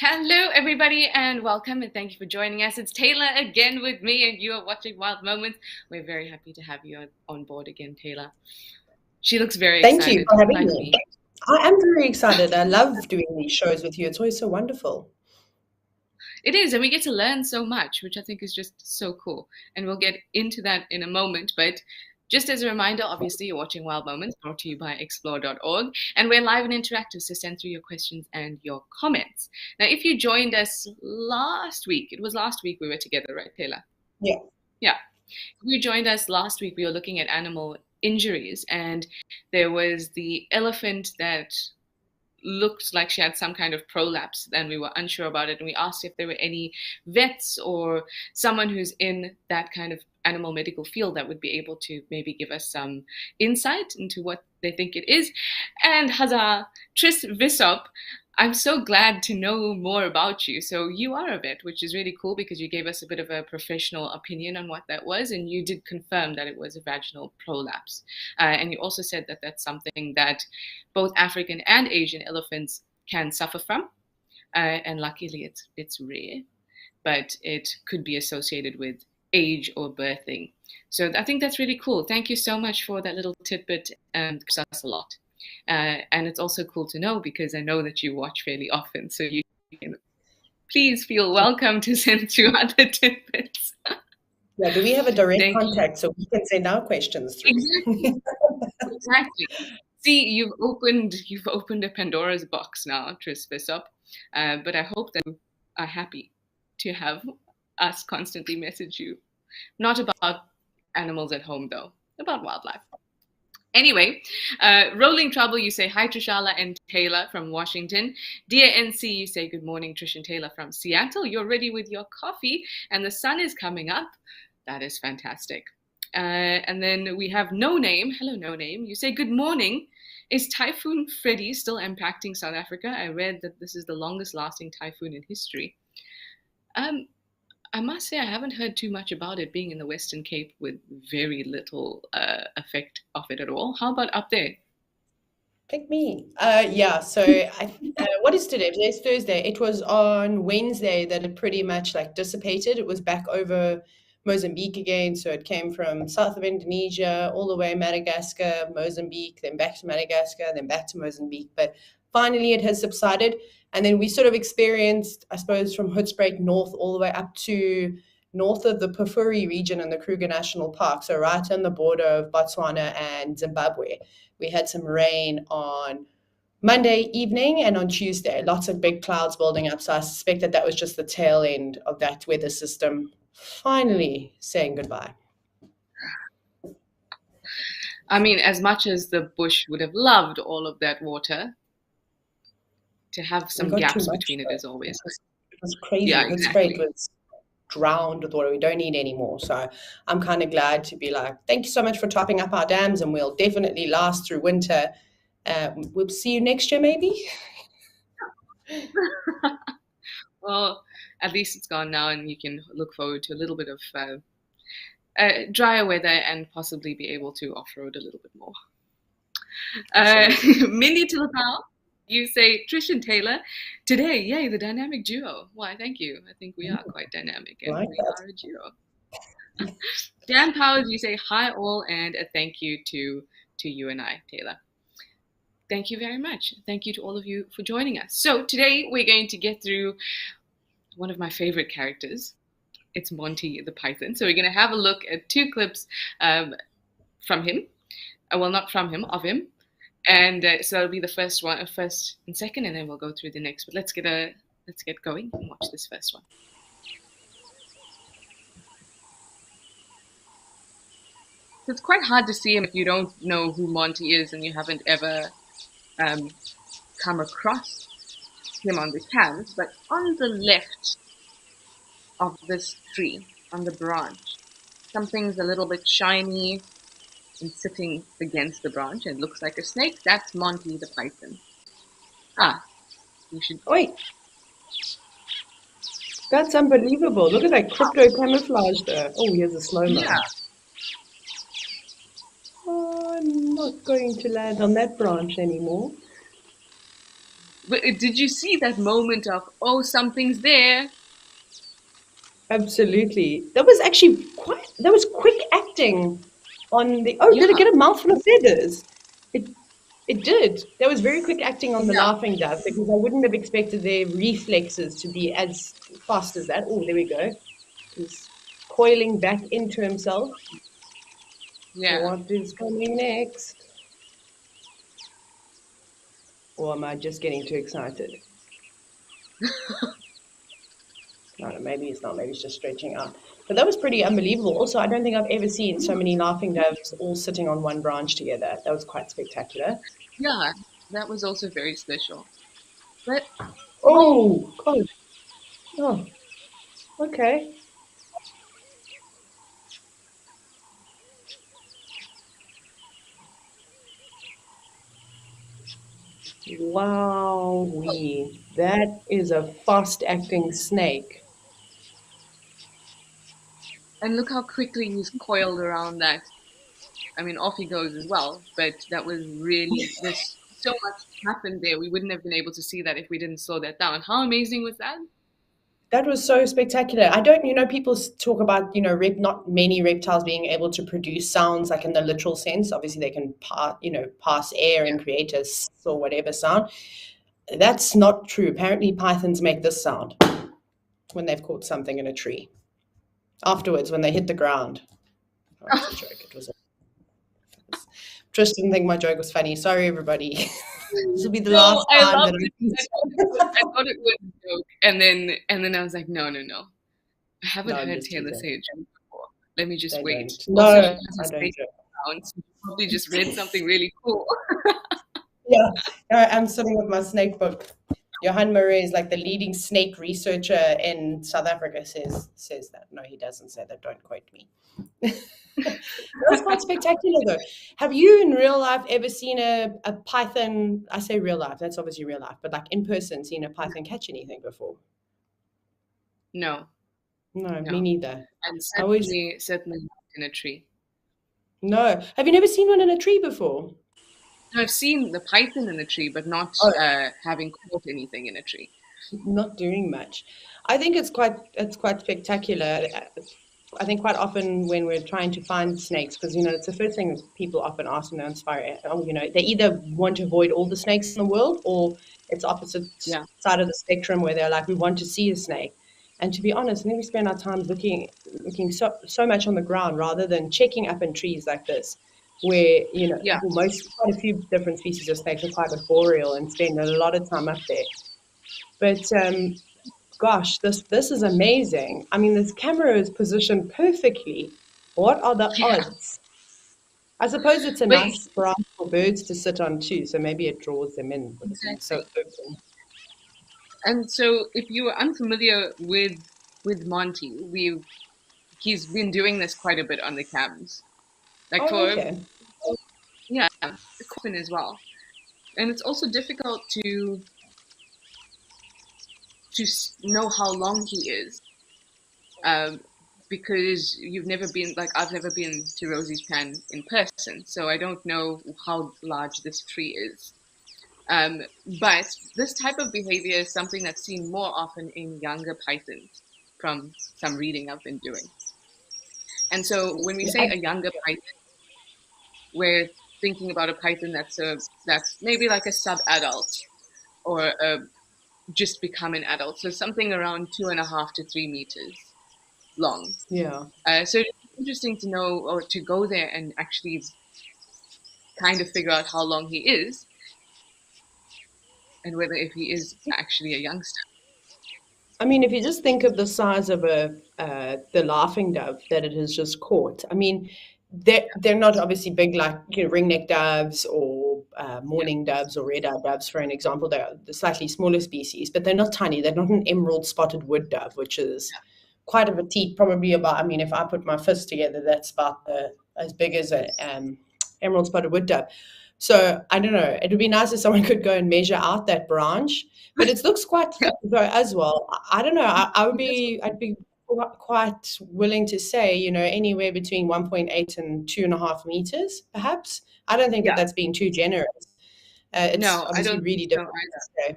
Hello, everybody, and welcome, and thank you for joining us. It's Taylor again with me, and you are watching Wild Moments. We're very happy to have you on board again, Taylor. She looks very excited. Thank you for having me. I am very excited. I love doing these shows with you. It's always so wonderful. It is, and we get to learn so much, which I think is just so cool. And we'll get into that in a moment, but just as a reminder, obviously, you're watching Wild Moments, brought to you by explore.org, and we're live and interactive, so send through your questions and your comments. Now, if you joined us last week, it was last week we were together, right, Taylor? Yeah. Yeah. You joined us last week. We were looking at animal injuries, and there was the elephant that looked like she had some kind of prolapse, and we were unsure about it. And we asked if there were any vets or someone who's in that kind of animal medical field that would be able to maybe give us some insight into what they think it is. And huzzah, Tris Vissop, I'm so glad to know more about you. So you are a vet, which is really cool because you gave us a bit of a professional opinion on what that was, and you did confirm that it was a vaginal prolapse. And you also said that that's something that both African and Asian elephants can suffer from, and luckily it's rare, but it could be associated with age or birthing. So I think that's really cool. Thank you so much for that little tidbit, and it helps us a lot. And it's also cool to know because I know that you watch fairly often, so you can please feel welcome to send through other tidbits. Yeah, do we have a direct Thank contact so we can send our questions through? Exactly. See, you've opened a Pandora's box now, Tris Vissop. But I hope that you are happy to have us constantly message you. Not about animals at home, though, about wildlife. Anyway, Rolling Trouble, you say hi, Trishala and Taylor from Washington. Dear NC, you say good morning, Trish and Taylor from Seattle. You're ready with your coffee and the sun is coming up. That is fantastic. And then we have No Name. Hello, No Name. You say good morning. Is Typhoon Freddy still impacting South Africa? I read that this is the longest lasting typhoon in history. I must say I haven't heard too much about it being in the Western Cape with very little effect of it at all. How about up there? Pick me. Yeah, so what is today? Today's Thursday. It was on Wednesday that it pretty much like dissipated. It was back over Mozambique again. So it came from south of Indonesia, all the way Madagascar, Mozambique, then back to Madagascar, then back to Mozambique. But finally it has subsided. And then we sort of experienced, I suppose, from Hoedspruit north all the way up to north of the Pafuri region in the Kruger National Park. So right on the border of Botswana and Zimbabwe. We had some rain on Monday evening and on Tuesday. Lots of big clouds building up. So I suspect that that was just the tail end of that weather system finally saying goodbye. I mean, as much as the bush would have loved all of that water, to have some gaps between it as always. It was crazy. Yeah, Hoedspruit was drowned with water. We don't need any more. So I'm kind of glad to be like, thank you so much for topping up our dams, and we'll definitely last through winter. We'll see you next year, maybe. Well, at least it's gone now, and you can look forward to a little bit of drier weather and possibly be able to off-road a little bit more. Mindy Tilapau, you say Trish and Taylor today. Yay, the dynamic duo. Why, thank you. I think we are quite dynamic, and we are a duo. Dan Powers, you say hi all and a thank you to you and I, Taylor. Thank you very much. Thank you to all of you for joining us. So today we're going to get through one of my favorite characters. It's Monty the Python. So we're going to have a look at 2 clips from him. Well, not from him, of him. And so that'll be the first one, first and second, and then we'll go through the next. But let's get going and watch this first one. So it's quite hard to see him if you don't know who Monty is and you haven't ever come across him on the canvas. But on the left of this tree, on the branch, something's a little bit shiny and sitting against the branch, and it looks like a snake. That's Monty the Python. You should wait. That's unbelievable. Look at that crypto camouflage there. Oh, here's a slow-mo. Yeah. Oh, I'm not going to land on that branch anymore. But did you see that moment of, oh, something's there? Absolutely. That was actually that was quick acting on the, did it get a mouthful of feathers? It did. That was very quick acting on the laughing dove, because I wouldn't have expected their reflexes to be as fast as that. Oh, there we go. He's coiling back into himself. Yeah. What is coming next? Or am I just getting too excited? I don't know, maybe it's not, maybe it's just stretching out. But that was pretty unbelievable. Also, I don't think I've ever seen so many laughing doves all sitting on one branch together. That was quite spectacular. Yeah, that was also very special. But oh, Oh, God. Oh, okay. Wowee. That is a fast-acting snake. and look how quickly he's coiled around that. I mean, off he goes as well. But that was really, there's so much happened there. We wouldn't have been able to see that if we didn't slow that down. How amazing was that? That was so spectacular. I don't, people talk about, not many reptiles being able to produce sounds like in the literal sense. Obviously, they can pass air Yeah. and create a or whatever sound. That's not true. Apparently, pythons make this sound when they've caught something in a tree. Afterwards, when they hit the ground. Oh, it was a joke. Trish didn't think my joke was funny. Sorry, everybody. This will be the No, last I time loved that it. I thought it was a joke, and then I was like, no, no, no. I haven't No, I'm heard just Taylor teasing. say a joke before. Let me just They wait. don't. Also, she No, has a I don't snake joke. around, so she probably just read something really cool. Yeah, I'm sitting with my snake book. Johan Murray is like the leading snake researcher in South Africa. Says that. No, he doesn't say that. Don't quote me. That was quite spectacular, though. Have you in real life ever seen a python? I say real life. That's obviously real life, but like in person, seen a python catch anything before? No, No, me no, neither. and I always certainly not in a tree. no. Have you never seen one in a tree before? No, I've seen the python in a tree, but not Oh, having caught anything in a tree. not doing much. I think it's quite spectacular. I think quite often when we're trying to find snakes, because it's the first thing people often ask when they're inspired. They either want to avoid all the snakes in the world, or it's opposite Yeah, side of the spectrum where they're like, we want to see a snake. And to be honest, I think we spend our time looking so much on the ground rather than checking up in trees like this, where yeah. quite a few different species of snakes are quite arboreal and spend a lot of time up there. But gosh, this is amazing. I mean, this camera is positioned perfectly. What are the Yeah. odds? I suppose it's a But nice branch for birds to sit on too, so maybe it draws them in with it being so exactly. open. And so, if you are unfamiliar with Monty, he's been doing this quite a bit on the cams, like Oh, for okay. yeah, the coffin as well. And it's also difficult to know how long he is, um, because you've never been like I've never been to Rosie's Pan in person, so I don't know how large this tree is. Um, but this type of behavior is something that's seen more often in younger pythons, from some reading I've been doing. And so when we Yeah, say a younger python, we're thinking about a python that's maybe like a sub-adult or just become an adult, so something around 2.5 to 3 meters long. yeah. So it's interesting to know or to go there and actually kind of figure out how long he is and whether if he is actually a youngster. I mean, if you just think of the size of the laughing dove that it has just caught, I mean, they're not obviously big like ringneck doves or Yeah, mourning doves or red-eyed doves, for an example. They're the slightly smaller species, but they're not tiny. They're not an emerald spotted wood dove, which is quite a petite, probably about. I mean, if I put my fist together, that's about as big as a emerald spotted wood dove. So I don't know. It would be nice if someone could go and measure out that branch, but it looks quite yeah, thick though as well. I don't know. that's I'd be quite willing to say, anywhere between 1.8 and 2.5 meters, perhaps. I don't think that yeah. that's being too generous. It's No, I obviously don't think really so difficult either. to say,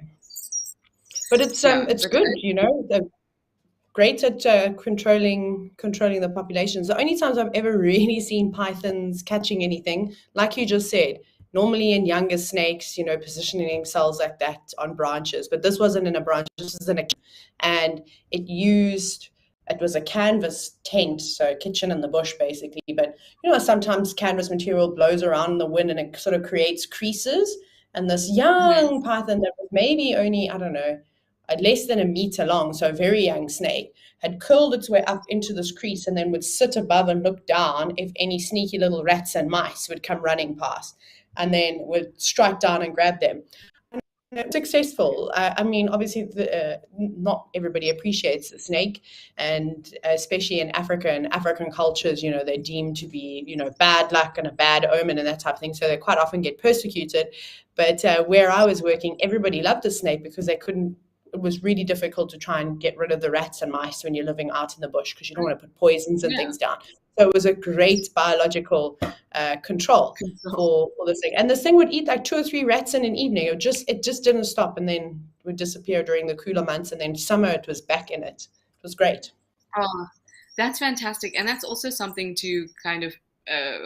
but it's Yeah, it's but good. They're great at controlling the populations. The only times I've ever really seen pythons catching anything, like you just said, normally in younger snakes, positioning themselves like that on branches. But this wasn't in a branch, this was in a, and it was a canvas tent, so a kitchen in the bush basically. But sometimes canvas material blows around in the wind and it sort of creates creases. And this mhm. young python that was maybe only, I don't know, less than a meter long, so a very young snake, had curled its way up into this crease and then would sit above and look down if any sneaky little rats and mice would come running past, and then would strike down and grab them. Successful. I mean, obviously, not everybody appreciates the snake, and especially in Africa and African cultures, they're deemed to be, bad luck and a bad omen and that type of thing. So they quite often get persecuted. But where I was working, everybody loved the snake because they couldn't. It was really difficult to try and get rid of the rats and mice when you're living out in the bush because you don't want to put poisons and things down. So it was a great biological control for this thing. And this thing would eat like 2 or 3 rats in an evening. It just didn't stop, and then would disappear during the cooler months, and then summer it was back in it. It was great. Oh, that's fantastic. And that's also something to kind of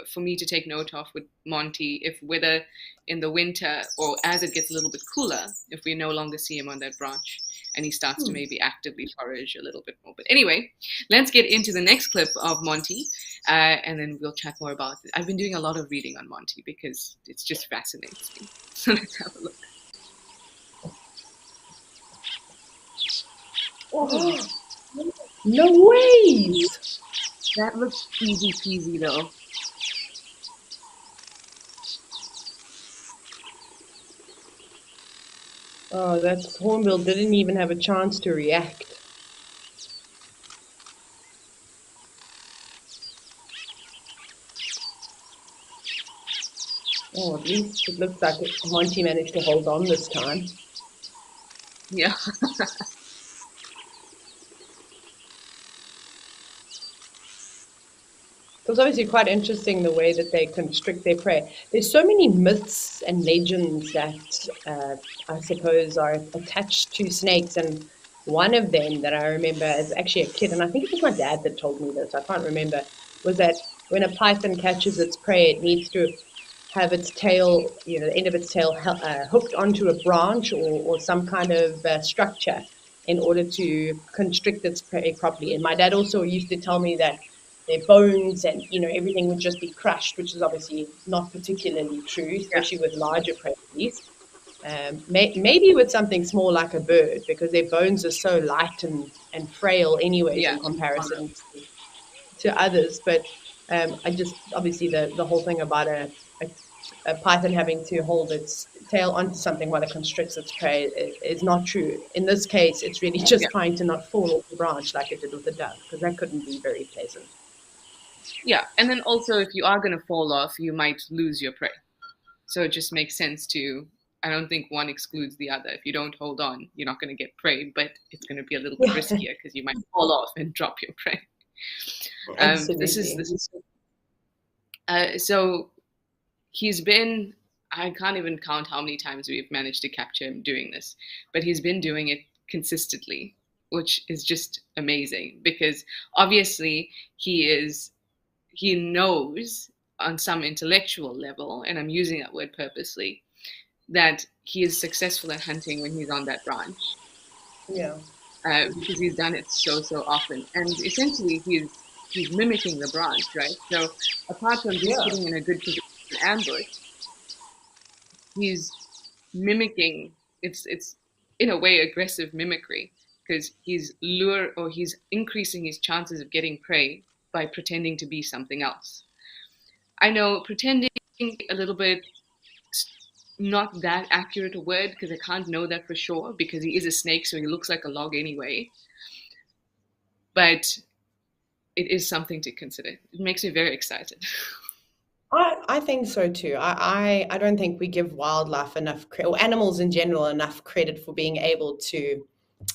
for me to take note of with Monty, if whether in the winter or as it gets a little bit cooler, if we no longer see him on that branch and he starts to maybe actively forage a little bit more. But anyway, let's get into the next clip of Monty and then we'll chat more about it. I've been doing a lot of reading on Monty because it's just fascinates me. So let's have a look. Oh, no way! That looks easy peasy though. Oh, that hornbill didn't even have a chance to react. Oh, at least it looks like Monty managed to hold on this time. Yeah. It was obviously quite interesting the way that they constrict their prey. There's so many myths and legends that I suppose are attached to snakes, and one of them that I remember as actually a kid, and I think it was my dad that told me this, I can't remember, was that when a python catches its prey, it needs to have its tail, the end of its tail hooked onto a branch or some kind of structure in order to constrict its prey properly. And my dad also used to tell me that their bones and everything would just be crushed, which is obviously not particularly true, especially with larger predators. Maybe with something small like a bird, because their bones are so light and frail anyways in comparison to others. But I just obviously the whole thing about a python having to hold its tail onto something while it constricts its prey is not true. In this case, it's really just trying to not fall off the branch like it did with the dove, because that couldn't be very pleasant. Yeah, and then also if you are going to fall off, you might lose your prey. So it just makes sense to, I don't think one excludes the other. If you don't hold on, you're not going to get prey, but it's going to be a little bit riskier because you might fall off and drop your prey. Absolutely. So he's been, I can't even count how many times we've managed to capture him doing this, but he's been doing it consistently, which is just amazing because obviously he knows on some intellectual level, and I'm using that word purposely, that he is successful at hunting when he's on that branch. Yeah. Because he's done it so often. And essentially he's mimicking the branch, right? So apart from just sitting in a good position to ambush, he's mimicking, it's in a way aggressive mimicry, because he's increasing his chances of getting prey by pretending to be something else. I know pretending a little bit not that accurate a word because I can't know that for sure because he is a snake, so he looks like a log anyway. But it is something to consider. It makes me very excited. I think so too. I don't think we give wildlife enough credit, or animals in general, enough credit for being able to,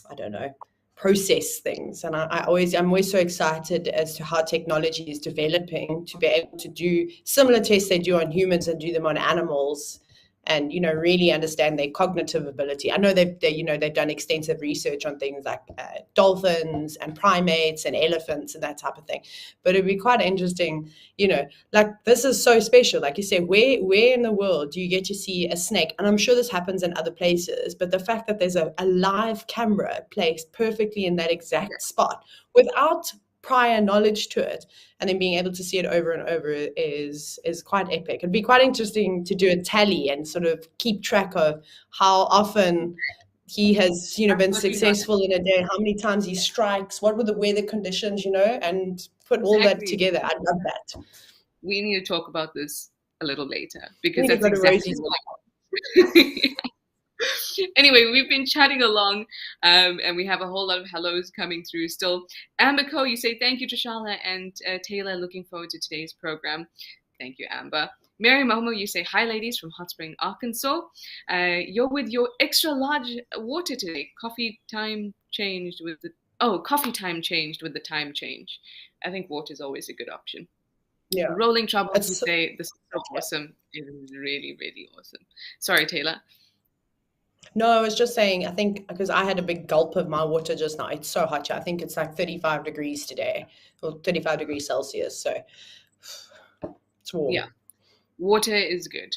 I don't know, process things. And I'm always so excited as to how technology is developing to be able to do similar tests they do on humans and do them on animals, and really understand their cognitive ability. I know they've done extensive research on things like dolphins and primates and elephants and that type of thing. But it'd be quite interesting, like this is so special. Like you say, where in the world do you get to see a snake? And I'm sure this happens in other places, but the fact that there's a live camera placed perfectly in that exact spot without prior knowledge to it, and then being able to see it over and over is quite epic. It'd be quite interesting to do a tally and sort of keep track of how often he has, been Absolutely not. successful in a day, how many times he strikes, what were the weather conditions, and put all that Exactly. together. I love that. We need to talk about this a little later because Really that's got to raise exactly his. what Anyway, we've been chatting along, and we have a whole lot of hellos coming through still. Amber Co, you say thank you, Trishala and Taylor. Looking forward to today's program. Thank you, Amber. Mary Momo, you say hi, ladies from Hot Spring, Arkansas. You're with your extra large water today. Coffee time changed with the coffee time changed with the time change. I think water is always a good option. Yeah. Rolling Trouble, you It's say this is so awesome. It is really, really awesome. Sorry, Taylor. No, I was just saying, I think because I had a big gulp of my water just now. It's so hot here. I think it's like 35 degrees today, or 35 degrees Celsius. So it's warm. Yeah, water is good.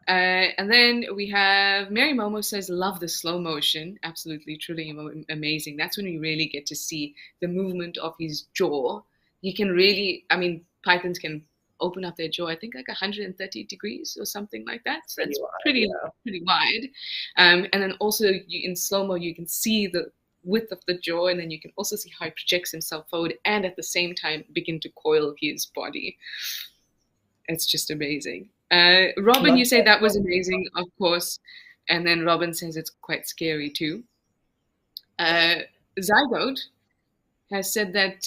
And then we have Mary Momo says, love the slow motion. Absolutely, truly amazing. That's when we really get to see the movement of his jaw. You can really, I mean, pythons can open up their jaw, I think like 130 degrees or something like that. So that's pretty wide. And then also in slow-mo, you can see the width of the jaw, and then you can also see how he projects himself forward and at the same time begin to coil his body. It's just amazing. Robin, you say that was amazing, of course. And then Robin says it's quite scary too. Zygote has said that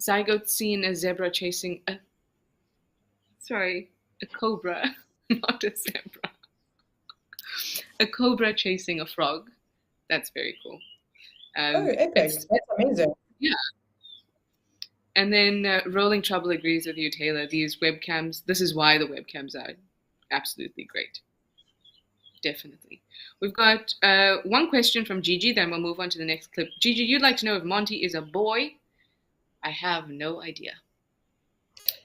Zygote's seen a zebra chasing a cobra, not a zebra. A cobra chasing a frog. That's very cool. Epic. That's amazing. Yeah. And then Rolling Trouble agrees with you, Taylor. These webcams, this is why the webcams are absolutely great. Definitely. We've got one question from Gigi, then we'll move on to the next clip. Gigi, you'd like to know if Monty is a boy? I have no idea.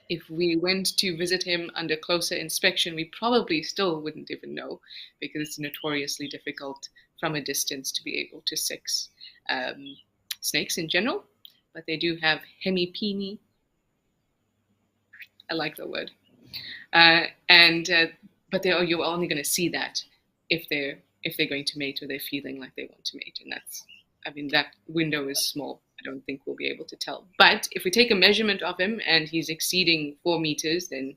If we went to visit him under closer inspection, we probably still wouldn't even know, because it's notoriously difficult from a distance to be able to sex snakes in general. But they do have hemipene. I like the word. But you're only going to see that if they're going to mate, or they're feeling like they want to mate, and that window is small. I don't think we'll be able to tell. But if we take a measurement of him and he's exceeding 4 meters, then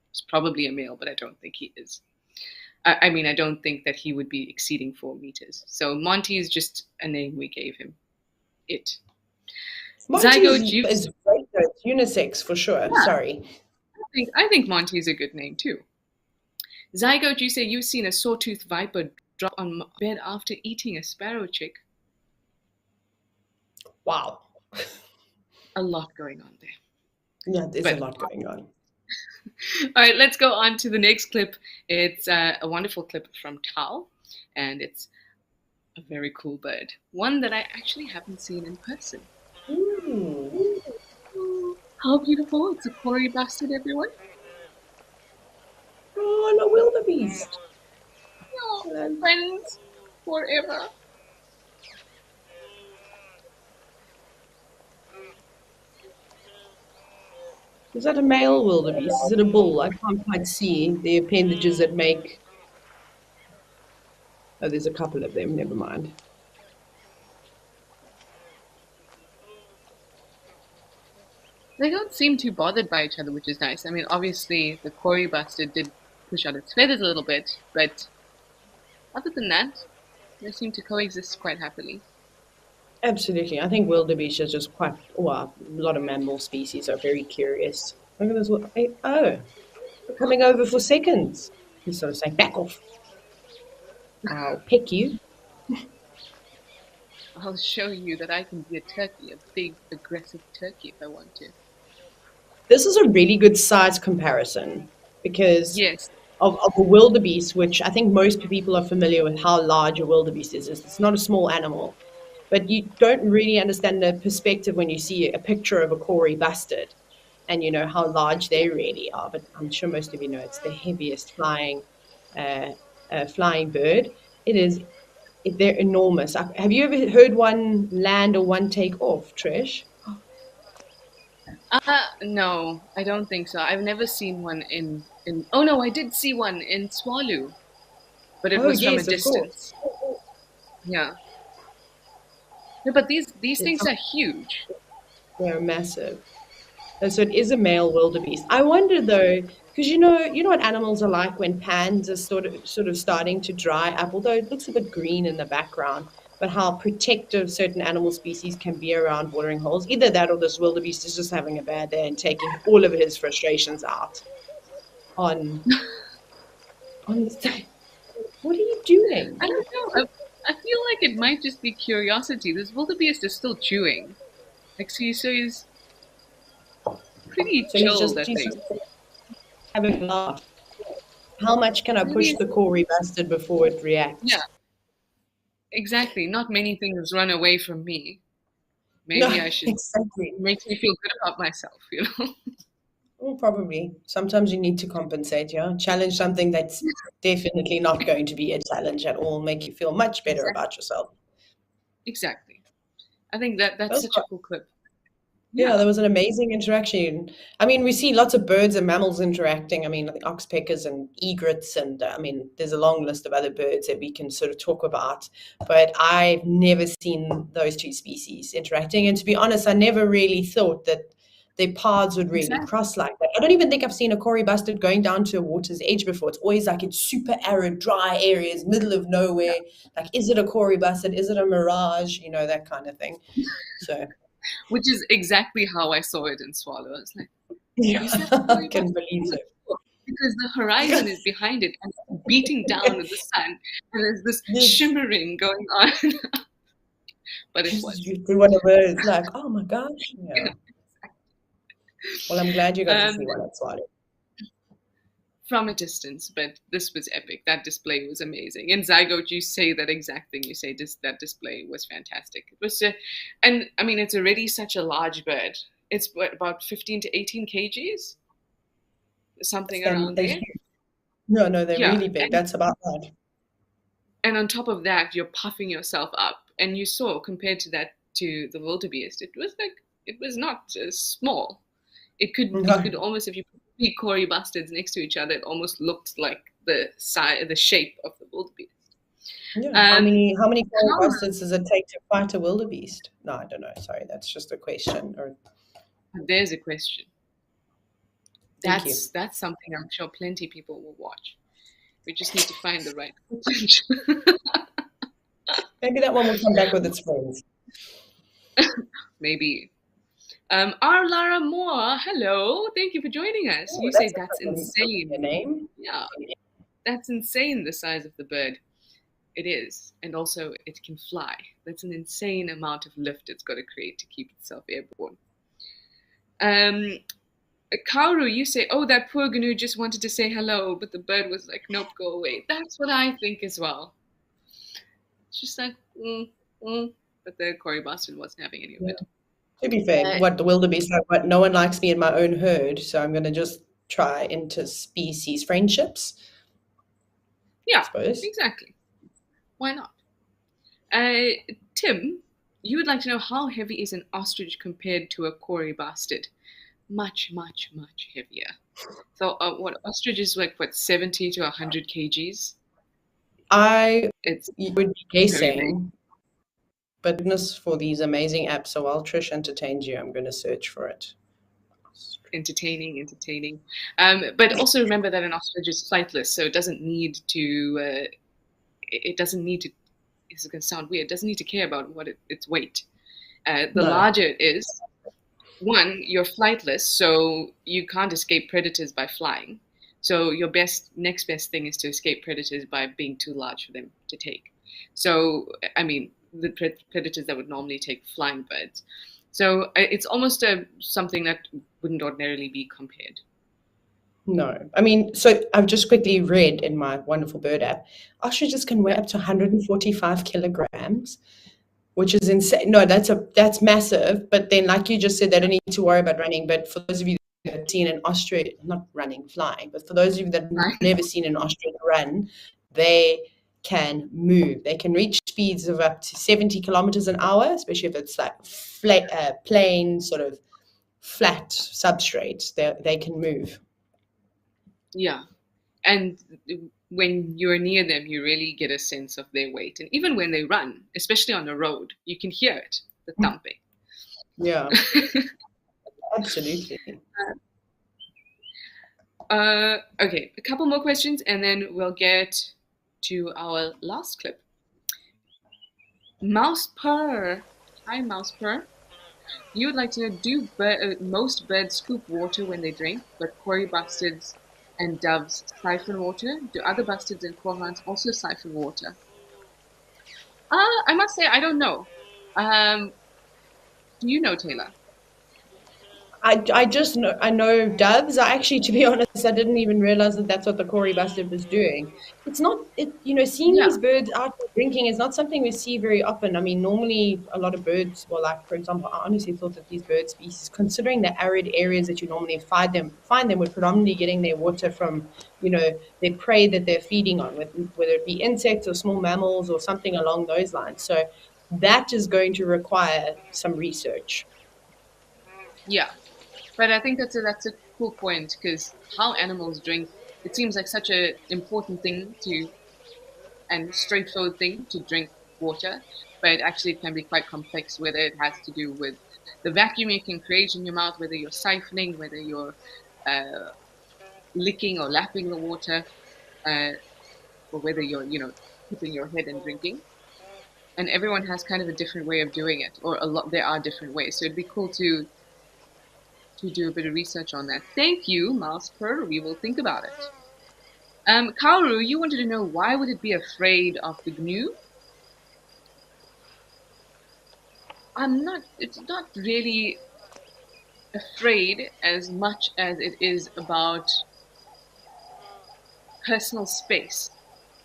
it's probably a male. But I don't think he is. I don't think that he would be exceeding 4 meters. So Monty is just a name we gave him. Monty is great, though. It's unisex for sure. Yeah. Sorry. I think Monty is a good name too. Zygote, you say you've seen a sawtooth viper drop on bed after eating a sparrow chick. Wow. A lot going on there. Yeah, there's a lot going on. All right, let's go on to the next clip. It's a wonderful clip from Tal, and it's a very cool bird. One that I actually haven't seen in person. Ooh. How beautiful. It's a Kori bustard, everyone. Oh, no, wildebeest. Oh, friends forever. Is that a male wildebeest? Is it a bull? I can't quite see the appendages that make... Oh, there's a couple of them. Never mind. They don't seem too bothered by each other, which is nice. I mean, obviously, the Kori bustard did push out its feathers a little bit, but other than that, they seem to coexist quite happily. Absolutely. I think wildebeest is just quite... Well, a lot of mammal species are very curious. Look at this. Oh, we're coming over for seconds. He's sort of saying, back off. I'll pick you. I'll show you that I can be a turkey, a big, aggressive turkey if I want to. This is a really good size comparison because of a wildebeest, which I think most people are familiar with how large a wildebeest is. It's not a small animal, but you don't really understand the perspective when you see a picture of a Kori bustard and you know how large they really are. But I'm sure most of you know it's the heaviest flying bird. They're enormous. Have you ever heard one land or one take off, Trish? No, I don't think so. I've never seen one in oh no, I did see one in Swallow, but it was from a distance. Yeah. No, but these It's, things are huge. they're massive. And so it is a male wildebeest. I wonder though, because you know what animals are like when pans are sort of starting to dry up, although it looks a bit green in the background, but how protective certain animal species can be around watering holes. Either that or this wildebeest is just having a bad day and taking all of his frustrations out on this day. What are you doing? I don't know. I feel like it might just be curiosity. This wildebeest is still chewing. Like, see, so he's pretty So chilled, I he's just think. having a laugh. How much can I Maybe push it's, the Kori bustard before it yeah, reacts? exactly. Not many things run away from me. No, Maybe I should. exactly. Makes me feel good about myself, you know? Well, probably. Sometimes you need to compensate, yeah. Challenge something that's definitely not going to be a challenge at all, make you feel much better Exactly. about yourself. Exactly. I think that That that's was such a quite, cool clip. yeah, Yeah, there was an amazing interaction. I mean, we see lots of birds and mammals interacting. I mean, like oxpeckers and egrets, and I mean, there's a long list of other birds that we can sort of talk about. But I've never seen those two species interacting. And to be honest, I never really thought that their paths would really exactly. cross like that. I don't even think I've seen a Kori bustard going down to a water's edge before. It's always like in super arid, dry areas, middle of Yeah. nowhere. Like, is it a Kori bustard? Is it a mirage? You know, that kind of thing. So, Which is exactly how I saw it in Swallow. I was like, yeah, is that a I Kori can bus? believe so. Because the horizon is behind it and it's beating down with the sun, and there's this It's shimmering going on. But it just was. you see one of those, like, oh my gosh. Yeah. Yeah. Well, I'm glad you got to Um, see one at Swallow. from a distance, but this was epic. That display was amazing. In Zygote, you say that exact thing. You say that display was fantastic. It was, and I mean, it's already such a large bird. It's what, about 15 to 18 kgs, something And around they're there. huge. No, they're Yeah, really big. That's about right. and on top of that, you're puffing yourself up. And you saw, compared to that, to the wildebeest, it was like it was not small. It could No. almost, if you put three Kori bustards next to each other, it almost looked like the size, the shape of the wildebeest. Yeah. How Um, many Kori Kauru, bustards does it take to fight a wildebeest? No, I don't know. Sorry, that's just a question. Or there's a question. thank you. That's something I'm sure plenty people will watch. We just need to find the right footage. Maybe that one will come back with its friends. Maybe. R. Lara Moore, hello. Thank you for joining us. Oh, You say that's a that's pretty familiar insane. name. Yeah, that's insane, the size of the bird. It is. And also, it can fly. That's an insane amount of lift it's got to create to keep itself airborne. Um, Kauru, you say, oh, that poor Gnu just wanted to say hello, but the bird was like, nope, go away. That's what I think as well. It's just like, but the Cory bastard wasn't having any of Yeah. it. To be fair, Uh, what the wildebeest like, what no one likes me in my own herd, so I'm going to just try interspecies friendships, I yeah, suppose. exactly. Why not? Uh, Tim, you would like to know how heavy is an ostrich compared to a Cory bastard? Much, much, much heavier. So, what ostrich is like, what, 70 to 100 kgs? I It's would be very big. guessing, but goodness for these amazing apps. So while Trish entertains you, I'm going to search for it. Entertaining, entertaining. But also remember that an ostrich is flightless, so it doesn't need to. It doesn't need to. This is going to sound weird. It doesn't need to care about its weight. The No, larger it is, one, you're flightless, so you can't escape predators by flying. So your next best thing is to escape predators by being too large for them to take. So I mean, the predators that would normally take flying birds. So it's almost something that wouldn't ordinarily be compared. no. I mean, so I've just quickly read in my wonderful bird app, ostriches can weigh Yeah. up to 145 kilograms, which is insane. No, that's massive. But then, like you just said, they don't need to worry about running. But for those of you that have seen an ostrich, not running, flying, but for those of you that have Right. never seen an ostrich run, they can move. They can reach speeds of up to 70 kilometers an hour, especially if it's like plain, sort of flat substrate. They can move. Yeah. And when you're near them, you really get a sense of their weight. And even when they run, especially on the road, you can hear it, the thumping. Yeah, absolutely. Okay, a couple more questions and then we'll get to our last clip. Mouse purr. Hi, mouse purr. You would like to know, do most birds scoop water when they drink, but Kori bustards and doves siphon water? Do other bustards and cormorants also siphon water? I must say, I don't know. Um, do you know, Taylor? I just know I know doves. I actually, to be honest, I didn't even realize that that's what the Kori bustard was doing. It's not it seeing Yeah, these birds out there drinking is not something we see very often. I mean, normally a lot of birds, well, like for example, I honestly thought that these bird species, considering the arid areas that you normally find them would predominantly getting their water from their prey that they're feeding on, whether it be insects or small mammals or something along those lines. So that is going to require some research. yeah. But I think that's a cool point because how animals drink, it seems like such an important thing to and straightforward thing to drink water, but actually it can be quite complex, whether it has to do with the vacuum you can create in your mouth, whether you're siphoning, whether you're uh, licking or lapping the water, uh, or whether you're, tipping your head and drinking. And everyone has kind of a different way of doing it, or a lot. There are different ways, so it'd be cool to do a bit of research on that. Thank you, Master. We will think about it. Kaoru, you wanted to know why would it be afraid of the gnu? It's not really afraid as much as it is about personal space.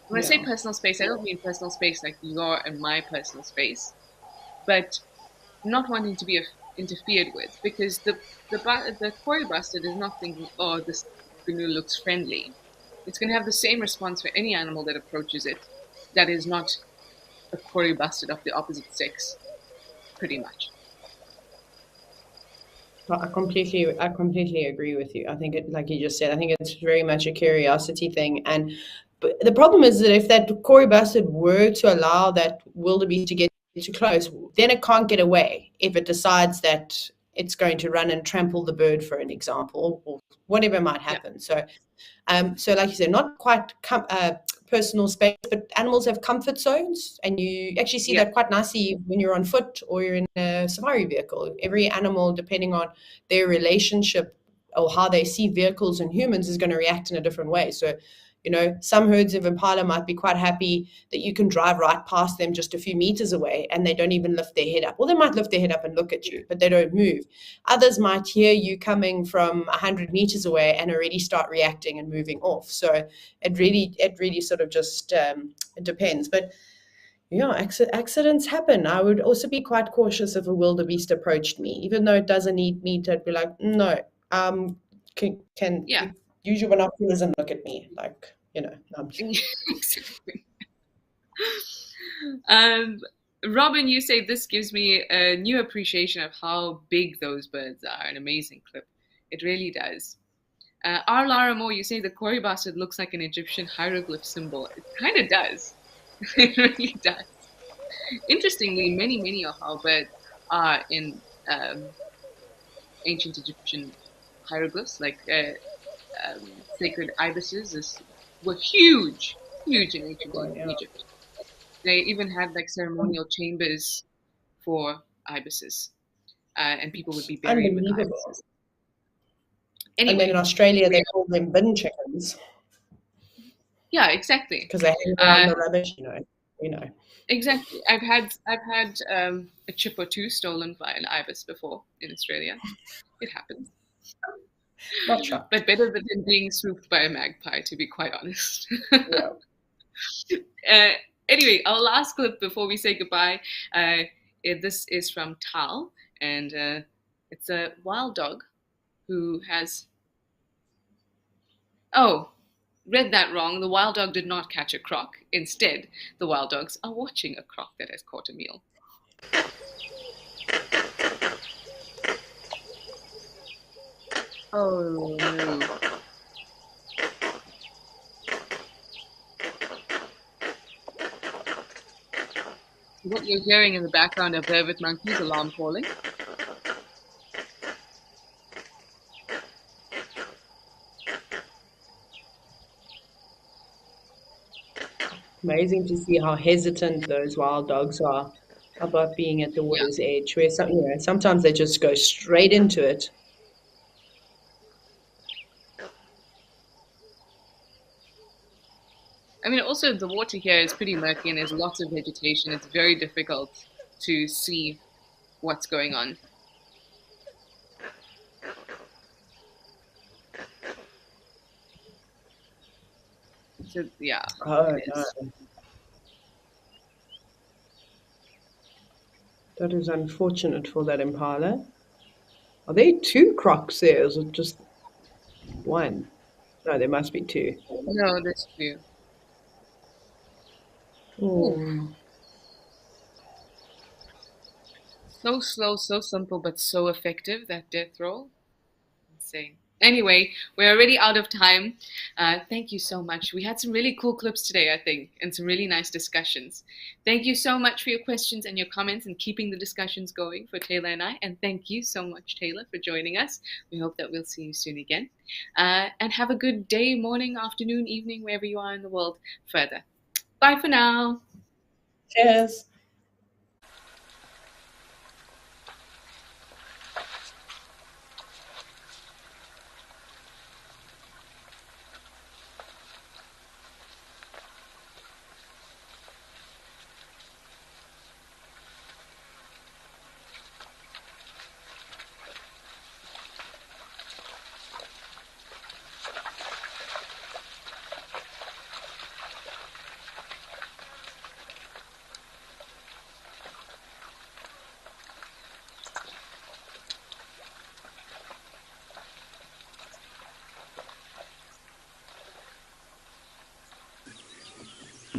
When I say Yeah. personal space, I don't mean personal space like your and my personal space, but not wanting to be interfered with because the Kori bustard is not thinking, oh, this canoe looks friendly. It's going to have the same response for any animal that approaches it that is not a Kori bustard of the opposite sex, pretty much. I completely agree with you. I think it, like you just said, I think it's very much a curiosity thing. And but the problem is that if that Cory bustard were to allow that wildebeest to get too close, then it can't get away if it decides that it's going to run and trample the bird, for an example, or whatever might Yeah, happen. So like you said, not quite personal space, but animals have comfort zones, and you actually see yeah, that quite nicely when you're on foot or you're in a safari vehicle. Every animal, depending on their relationship or how they see vehicles and humans, is going to react in a different way. So, some herds of impala might be quite happy that you can drive right past them just a few meters away and they don't even lift their head up. Well, they might lift their head up and look at you, but they don't move. Others might hear you coming from 100 meters away and already start reacting and moving off. So it really sort of just it depends. But yeah, accidents happen. I would also be quite cautious if a wildebeest approached me, even though it doesn't eat meat. I'd be like, no, can yeah. use your binoculars and look at me, like, Exactly. Um, Robin, you say this gives me a new appreciation of how big those birds are. An amazing clip. It really does. R. Lara Moore, you say the Kori bastard looks like an Egyptian hieroglyph symbol. It kind of does. It really does. Interestingly, many of our birds are in ancient Egyptian hieroglyphs, like sacred ibises were huge in ancient yeah, Egypt. They even had like ceremonial chambers for ibises, and people would be buried with the unbelievable. ibises. And then in Anyway, Australia, we they call them bin chickens yeah, exactly. because they hang around Uh, the rubbish. exactly. I've had a chip or two stolen by an ibis before in Australia. It happens, Not shocked. but better than being swooped by a magpie, to be quite honest. Yeah. uh, anyway, our last clip before we say goodbye. This is from Tal, and it's a wild dog who has. Oh, read that wrong. The wild dog did not catch a croc. Instead, the wild dogs are watching a croc that has caught a meal. Oh no. What you're hearing in the background are there with monkeys alarm calling. Amazing to see how hesitant those wild dogs are about being at the Yeah. water's edge, where sometimes they just go straight into it. I mean, also the water here is pretty murky and there's lots of vegetation. It's very difficult to see what's going on. So yeah, Oh it no, is. that is unfortunate for that impala. Are there two crocs there? Or is it just one? No, there must be two. No, that's true. Oof. Oh, So slow, so simple, but so effective, that death roll. Insane. Anyway, we're already out of time. Thank you so much. We had some really cool clips today, I think, and some really nice discussions. Thank you so much for your questions and your comments and keeping the discussions going for Taylor and I. And thank you so much, Taylor, for joining us. We hope that we'll see you soon again. And have a good day, morning, afternoon, evening, wherever you are in the world further. Bye for now. cheers.